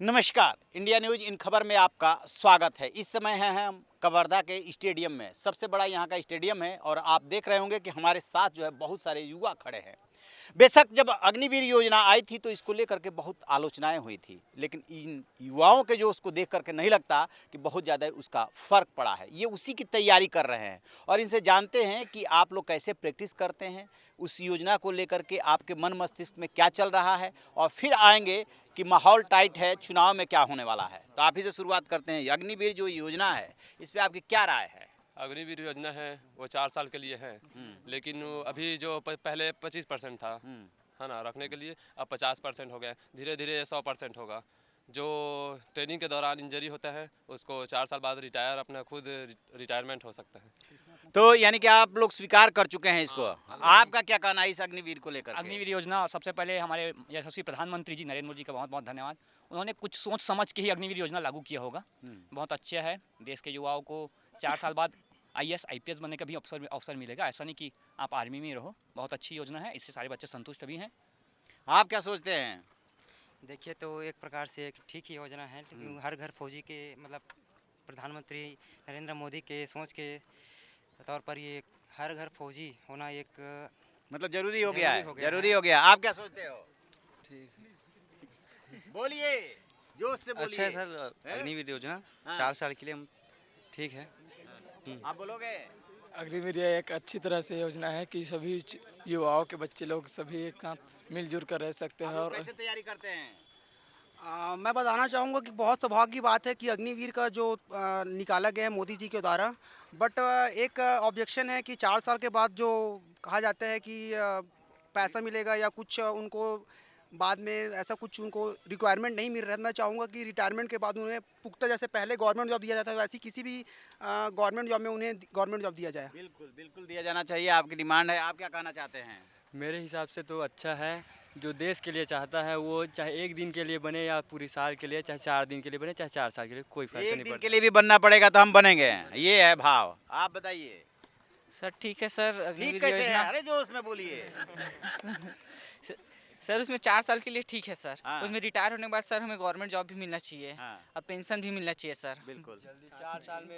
नमस्कार, India news in खबर में आपका स्वागत है। इस समय है हम कवर्धा के स्टेडियम में। सबसे बड़ा यहाँ का स्टेडियम है और आप देख रहे होंगे कि हमारे साथ जो है बहुत सारे युवा खड़े हैं। बेशक जब अग्निवीर योजना आई थी तो इसको लेकर के बहुत आलोचनाएं हुई थी, लेकिन इन युवाओं के जो उसको देख करके नहीं लगता कि बहुत ज़्यादा उसका फ़र्क पड़ा है। ये उसी की तैयारी कर रहे हैं और इनसे जानते हैं कि आप लोग कैसे प्रैक्टिस करते हैं, उस योजना को लेकर के आपके मन मस्तिष्क में क्या चल रहा है, और फिर आएंगे कि माहौल टाइट है, चुनाव में क्या होने वाला है। तो आप ही से शुरुआत करते हैं। अग्निवीर जो योजना है इस पर आपकी क्या राय है? अग्निवीर योजना है वो 4 साल के लिए है, लेकिन वो अभी जो पहले 25% था, है ना, रखने के लिए अब 50% हो गया। धीरे धीरे 100% होगा। जो ट्रेनिंग के दौरान इंजरी होता है उसको 4 साल बाद रिटायर अपना खुद रिटायरमेंट हो सकता है। तो यानी कि आप लोग स्वीकार कर चुके हैं इसको। आपका क्या कहना है इस अग्निवीर को लेकर के? अग्निवीर योजना सबसे पहले हमारे यशस्वी प्रधानमंत्री जी नरेंद्र मोदी का बहुत बहुत धन्यवाद। उन्होंने कुछ सोच समझ के ही अग्निवीर योजना लागू किया होगा। बहुत अच्छा है। देश के युवाओं को 4 साल बाद IAS IPS बनने का भी अवसर मिलेगा। ऐसा नहीं कि आप आर्मी में ही रहो। बहुत अच्छी योजना है, इससे सारे बच्चे संतुष्ट भी हैं। आप क्या सोचते हैं? देखिए, तो एक प्रकार से एक ठीक ही योजना है, लेकिन हर घर फौजी के मतलब प्रधानमंत्री नरेंद्र मोदी के सोच के तौर पर ये हर घर फौजी होना एक मतलब जरूरी हो गया है। जरूरी हो गया जरूरी है। हो गया। आप क्या सोचते हो? ठीक बोलिए, जोश से बोलिए। अच्छा है सर, हैं? अग्निवीर योजना हाँ। 4 साल के लिए हम ठीक है। आप बोलोगे? अग्निवीर एक अच्छी तरह से योजना है कि सभी युवाओं के बच्चे लोग सभी एक साथ मिलजुल कर रह सकते हैं। आप लोग और कैसे तैयारी करते हैं? मैं बताना चाहूँगा कि बहुत सौभाग्य की बात है कि अग्निवीर का जो निकाला गया है मोदी जी के द्वारा, बट एक ऑब्जेक्शन है कि 4 साल के बाद जो कहा जाता है कि पैसा मिलेगा या कुछ उनको बाद में ऐसा कुछ उनको रिक्वायरमेंट नहीं मिल रहा है। मैं चाहूँगा कि रिटायरमेंट के बाद उन्हें पुख्ता जैसे पहले गवर्नमेंट जॉब दिया जाता है वैसी किसी भी गवर्नमेंट जॉब में उन्हें गवर्नमेंट जॉब दिया जाए। बिल्कुल बिल्कुल दिया जाना चाहिए। आपकी डिमांड है। आप क्या कहना चाहते हैं? मेरे हिसाब से तो अच्छा है। जो देश के लिए चाहता है वो चाहे एक दिन के लिए बने या पूरी साल के लिए, चाहे 4 दिन के लिए बने, चाहे 4 साल के लिए, कोई फर्क एक नहीं दिन पड़ता। के लिए भी बनना पड़ेगा तो हम बनेंगे, ये है भाव। आप बताइए। सर ठीक है सर, ठीक अग्निवीर कैसे है? योजना अरे जोश में बोलिए। सर उसमें 4 साल के लिए ठीक है सर। हाँ। उसमें रिटायर होने के बाद सर हमें गवर्नमेंट जॉब भी मिलना चाहिए हाँ। और पेंशन भी मिलना चाहिए सर। बिल्कुल।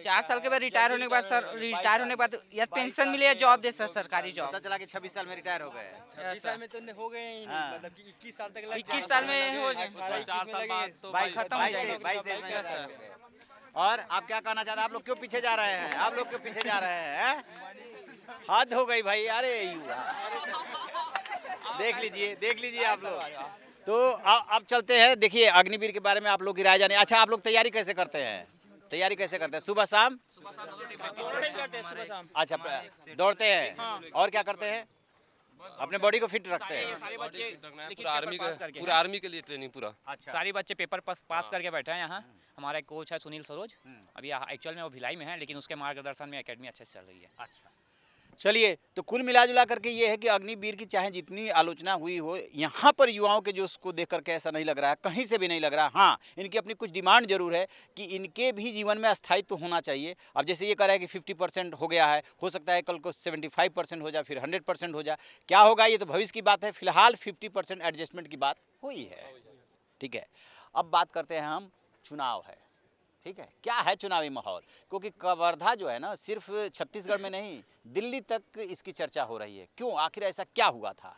4 साल के बाद रिटायर होने के बाद सर, रिटायर होने के बाद या पेंशन मिले या जॉब दे सर, सरकारी पता जॉब। चला कि 26 साल में रिटायर हो गए। 26 साल में तो हो गए ही हाँ। नहीं, मतलब कि 21 साल तक 21 साल में हो जाए। 4 साल बाद तो बाईस खत्म हो बाईस जाएगा। तेईस 22 में यस रिटायर सर। हो गए। और आप क्या कहना चाहते हैं? आप लोग क्यों पीछे जा रहे हैं? आप लोग क्यों पीछे जा रहे हैं? हद हो गई भाई। अरे देख लीजिए आप लोग। तो अब चलते हैं। देखिए अग्निवीर के बारे में आप लोग की राय जाने। अच्छा, आप लोग तैयारी कैसे करते हैं? तैयारी कैसे करते हैं? सुबह शाम? अच्छा, दौड़ते हैं। और क्या करते हैं? अपने बॉडी को फिट रखते हैं। सारे बच्चे पूरा आर्मी के लिए ट्रेनिंग पूरा। अच्छा। सारे बच्चे पेपर पास करके बैठे हैं यहाँ। हमारा एक कोच है सुनील सरोज। अभी एक्चुअल में वो भिलाई में है, लेकिन उसके मार्गदर्शन में एकेडमी अच्छे से चल रही है। अच्छा, चलिए। तो कुल मिला जुला करके ये है कि अग्निवीर की चाहे जितनी आलोचना हुई हो, यहाँ पर युवाओं के जो उसको देख करके ऐसा नहीं लग रहा है, कहीं से भी नहीं लग रहा। हाँ, इनकी अपनी कुछ डिमांड जरूर है कि इनके भी जीवन में स्थायित्व होना चाहिए। अब जैसे ये कह रहा है कि 50% हो गया है, हो सकता है कल को 75% हो जाए, फिर 100% हो जाए। क्या होगा ये तो भविष्य की बात है। फिलहाल 50% एडजस्टमेंट की बात हुई है। ठीक है, अब बात करते हैं हम। चुनाव है, ठीक है, क्या है चुनावी माहौल? क्योंकि कवर्धा जो है ना, सिर्फ छत्तीसगढ़ में नहीं, दिल्ली तक इसकी चर्चा हो रही है। क्यों, आखिर ऐसा क्या हुआ था?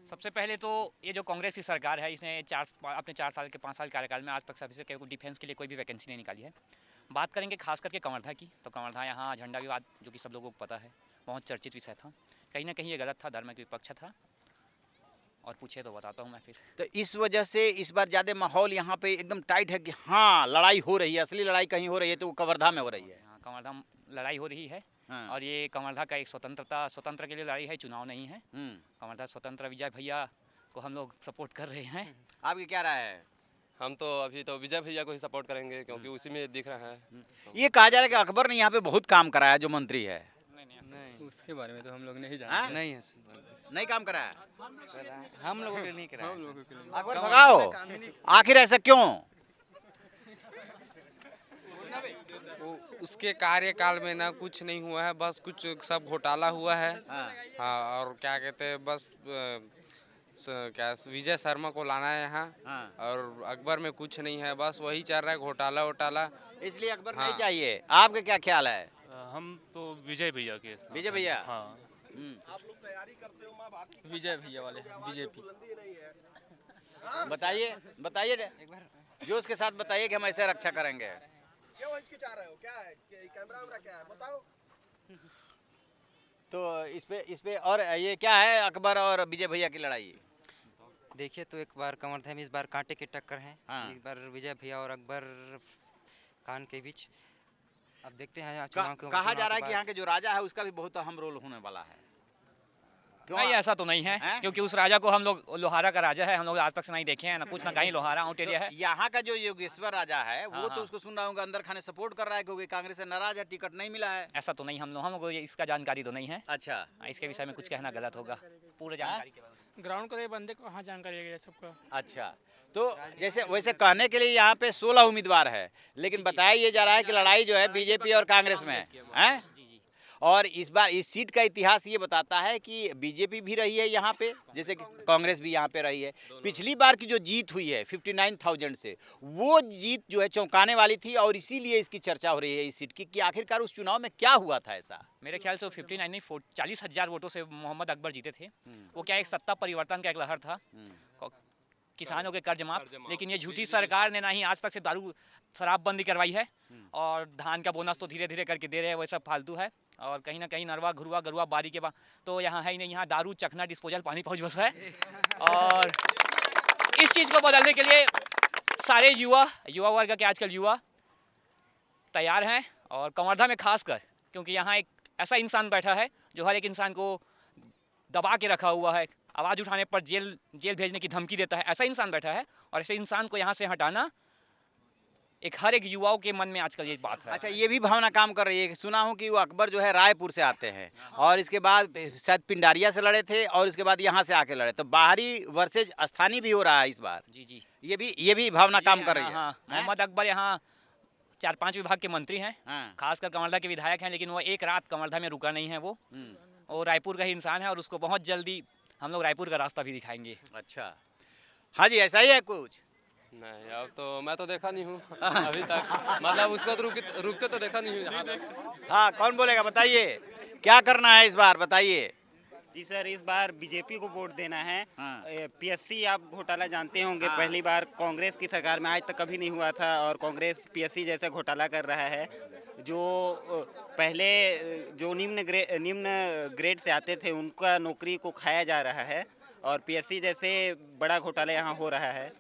सबसे पहले तो ये जो कांग्रेस की सरकार है, इसने अपने 4 साल के 5 साल कार्यकाल में आज तक सभी से डिफेंस के लिए कोई भी वैकेंसी नहीं निकाली है। बात करेंगे खास करके कवर्धा की, तो कवर्धा यहाँ झंडा विवाद, जो कि सब लोगों को पता है, बहुत चर्चित विषय था। कहीं ना कहीं ये गलत था, धर्म के विपक्ष था। और पूछे तो बताता हूँ मैं फिर। तो इस वजह से इस बार ज़्यादा माहौल यहाँ पे एकदम टाइट है कि हाँ, लड़ाई हो रही है। असली लड़ाई कहीं हो रही है तो वो कवर्धा में हो रही है। हाँ, कवर्धा में लड़ाई हो रही है। हाँ। और ये कवर्धा का एक स्वतंत्र के लिए लड़ाई है, चुनाव नहीं है। कवर्धा स्वतंत्र विजय भैया को हम लोग सपोर्ट कर रहे हैं। आपकी क्या राय है? हम तो अभी तो विजय भैया को ही सपोर्ट करेंगे, क्योंकि उसी में दिख रहा है। ये कहा जा रहा है कि अकबर ने यहाँ पे बहुत काम कराया, जो मंत्री है। नहीं, उसके बारे में तो हम लोग नहीं हाँ? जानते। नहीं है नहीं काम कराया? हम लोगों के लिए नहीं कराया सर। अकबर भगाओ। आखिर ऐसा क्यों? उसके कार्यकाल में ना कुछ नहीं हुआ है, बस कुछ सब घोटाला हुआ है। हाँ। हाँ, और क्या कहते हैं, बस क्या विजय शर्मा को लाना है यहाँ। हाँ। और अकबर में कुछ नहीं है, बस वही चल रहा है घोटाला वोटाला। इसलिए अकबर हाँ। नहीं चाहिए। आपका क्या ख्याल है? हम तो विजय भैया के साथ विजय भैया? हैं। हाँ हम्म। विजय भैया वाले बीजेपी। बताइए बताइए जोश के साथ बताइए कि हम ऐसे रक्षा करेंगे। तो इस पे और ये क्या है अकबर और विजय भैया की लड़ाई? देखिए तो एक बार कमरधाम इस बार कांटे की टक्कर है। हाँ। इस बार विजय भैया और अकबर खान के बीच। अब देखते हैं चुनाव के कहा जा चुनाव रहा है के कि यहाँ के जो राजा है उसका भी बहुत अहम रोल होने वाला है। क्यों? नहीं, ऐसा तो नहीं है, हैं? क्योंकि उस राजा को हम लोग लोहारा का राजा है, हम लोग आज तक से नहीं देखे हैं, ना कुछ ना कहीं लोहारा आउट एरिया है। यहाँ का जो योगेश्वर राजा है वो हाँ, तो हाँ। उसको सुन रहा हूँ अंदर खाने सपोर्ट कर रहा है क्योंकि कांग्रेस से नाराज है, टिकट नहीं मिला है। ऐसा तो नहीं, हम लोग को इसका जानकारी तो नहीं है। अच्छा। इसके विषय में कुछ कहना गलत होगा। पूरे जानकारी के बारे में ग्राउंड के बंदे को हाँ जानकारी है सबका। अच्छा, तो जैसे वैसे कहने के लिए यहाँ पे 16 उम्मीदवार है, लेकिन बताया ये जा रहा है कि लड़ाई जो है बीजेपी और कांग्रेस में है। और इस बार इस सीट का इतिहास ये बताता है कि बीजेपी भी रही है यहाँ पे, जैसे कि कांग्रेस भी यहाँ पे रही है। पिछली बार की जो जीत हुई है 59,000 से, वो जीत जो है चौंकाने वाली थी और इसीलिए इसकी चर्चा हो रही है इस सीट की कि आखिरकार उस चुनाव में क्या हुआ था ऐसा। मेरे ख्याल से 59 नहीं 40,000 वोटों से मोहम्मद अकबर जीते थे। वो क्या एक सत्ता परिवर्तन का एक लहर था, किसानों के कर्ज माफ। लेकिन ये झूठी सरकार ने ना ही आज तक से दारू शराब बंदी करवाई है, और धान का बोनस तो धीरे धीरे करके दे रहे हैं, वो सब फालतू है। और कहीं ना कहीं नरवा घुरुआ गरुआ बारी के बाद तो यहाँ है ही नहीं, यहाँ दारू चखना डिस्पोजल पानी पहुँच बस है। और इस चीज़ को बदलने के लिए सारे युवा वर्ग के आजकल युवा तैयार हैं, और कवर्धा में खासकर, क्योंकि यहाँ एक ऐसा इंसान बैठा है जो हर एक इंसान को दबा के रखा हुआ है, आवाज़ उठाने पर जेल भेजने की धमकी देता है। ऐसा इंसान बैठा है, और ऐसे इंसान को यहाँ से हटाना हर एक युवाओं के मन में आजकल ये बात है। अच्छा, ये भी भावना काम कर रही है कि सुना हूँ कि वो अकबर जो है रायपुर से आते हैं और इसके बाद शायद पिंडारिया से लड़े थे और इसके बाद यहाँ से आके लड़े, तो बाहरी वर्सेज स्थानीय भी हो रहा है इस बार। जी ये भी भावना काम कर रही है। हाँ, मोहम्मद अकबर यहाँ 4-5 विभाग के मंत्री हैं, हाँ। खासकर कवर्धा के विधायक हैं, लेकिन वो एक रात कवर्धा में रुका नहीं है। वो रायपुर का ही इंसान है, और उसको बहुत जल्दी हम लोग रायपुर का रास्ता भी दिखाएंगे। अच्छा, हाँ जी, ऐसा ही है कुछ? नहीं, अब तो मैं तो देखा नहीं हूँ अभी तक, मतलब उसको तो रुकते तो देखा नहीं हूँ यहाँ तक। हाँ, कौन बोलेगा? बताइए क्या करना है इस बार, बताइए। जी सर, इस बार बीजेपी को वोट देना है। हाँ। पीएससी आप घोटाला जानते होंगे। हाँ। पहली बार कांग्रेस की सरकार में आज तक कभी नहीं हुआ था, और कांग्रेस पीएससी जैसे घोटाला कर रहा है। जो पहले जो निम्न ग्रेड से आते थे उनका नौकरी को खाया जा रहा है, और पीएससी जैसे बड़ा घोटाला यहाँ हो रहा है।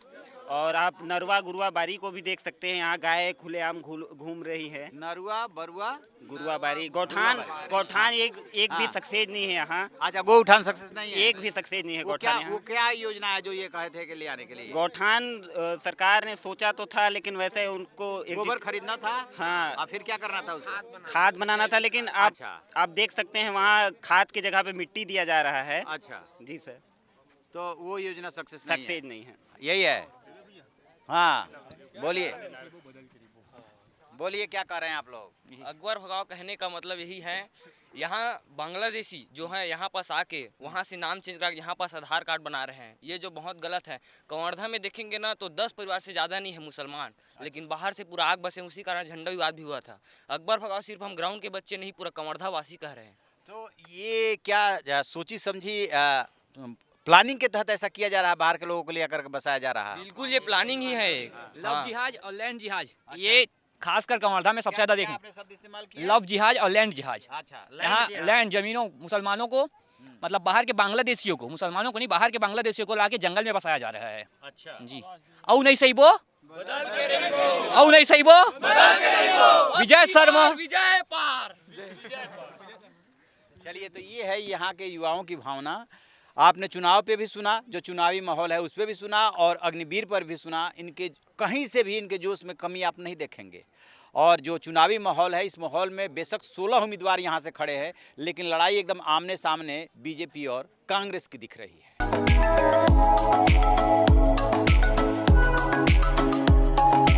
और आप नरवा गुरुआ बारी को भी देख सकते हैं, यहाँ गाय खुलेआम घूम रही है। नरुआ बरुआ गुरुआ बारी, गौठान एक भी सक्सेस नहीं है यहाँ। अच्छा, गौठान सक्सेस नहीं है? एक भी सक्सेस नहीं है वो गौठान यहाँ। वो क्या योजना है जो ये कहे थे कि ले आने के लिए? गौठान सरकार ने सोचा तो था, लेकिन वैसे उनको गोबर खरीदना था। हाँ, और फिर क्या करना था उसको? खाद बनाना था, लेकिन आप देख सकते हैं वहाँ खाद की जगह पे मिट्टी दिया जा रहा है। अच्छा जी सर, तो वो योजना सक्सेस नहीं है। यही है। हाँ, बोलिए क्या कह रहे हैं आप लोग? अकबर भगाओ कहने का मतलब यही है, यहाँ बांग्लादेशी जो है यहाँ पास आके वहाँ से नाम चेंज कर यहाँ पास आधार कार्ड बना रहे हैं, ये जो बहुत गलत है। कवर्धा में देखेंगे ना तो 10 परिवार से ज़्यादा नहीं है मुसलमान, लेकिन बाहर से पूरा आग बसे, उसी कारण झंडा विवाद भी हुआ था। अकबर भगाओ सिर्फ हम ग्राउंड के बच्चे नहीं, पूरा कवर्धा वासी कह रहे हैं। तो ये क्या सोची समझी प्लानिंग के तहत ऐसा किया जा रहा है, बाहर के लोगों को लेकर के बसाया जा रहा है? बिल्कुल, ये प्लानिंग ही है एक। लव जिहाज और लैंड जिहाज, ये खासकर कवर्धा में सबसे ज्यादा देखें। आपने शब्द इस्तेमाल किया? लव जिहाज और लैंड जिहाज। अच्छा, यहाँ लैंड जमीनों मुसलमानों को, मतलब बाहर के बांग्लादेशियों को, मुसलमानों को नहीं, बाहर के बांग्लादेशियों को लाके जंगल में बसाया जा रहा है। अच्छा जी, औ नहीं सही बो, औ नहीं सही बो, विजय शर्मा, विजय पार। चलिए, तो ये है यहाँ के युवाओं की भावना। आपने चुनाव पे भी सुना, जो चुनावी माहौल है उस पे भी सुना, और अग्निवीर पर भी सुना। इनके कहीं से भी इनके जोश में कमी आप नहीं देखेंगे। और जो चुनावी माहौल है, इस माहौल में बेशक 16 उम्मीदवार यहाँ से खड़े हैं, लेकिन लड़ाई एकदम आमने सामने बीजेपी और कांग्रेस की दिख रही है।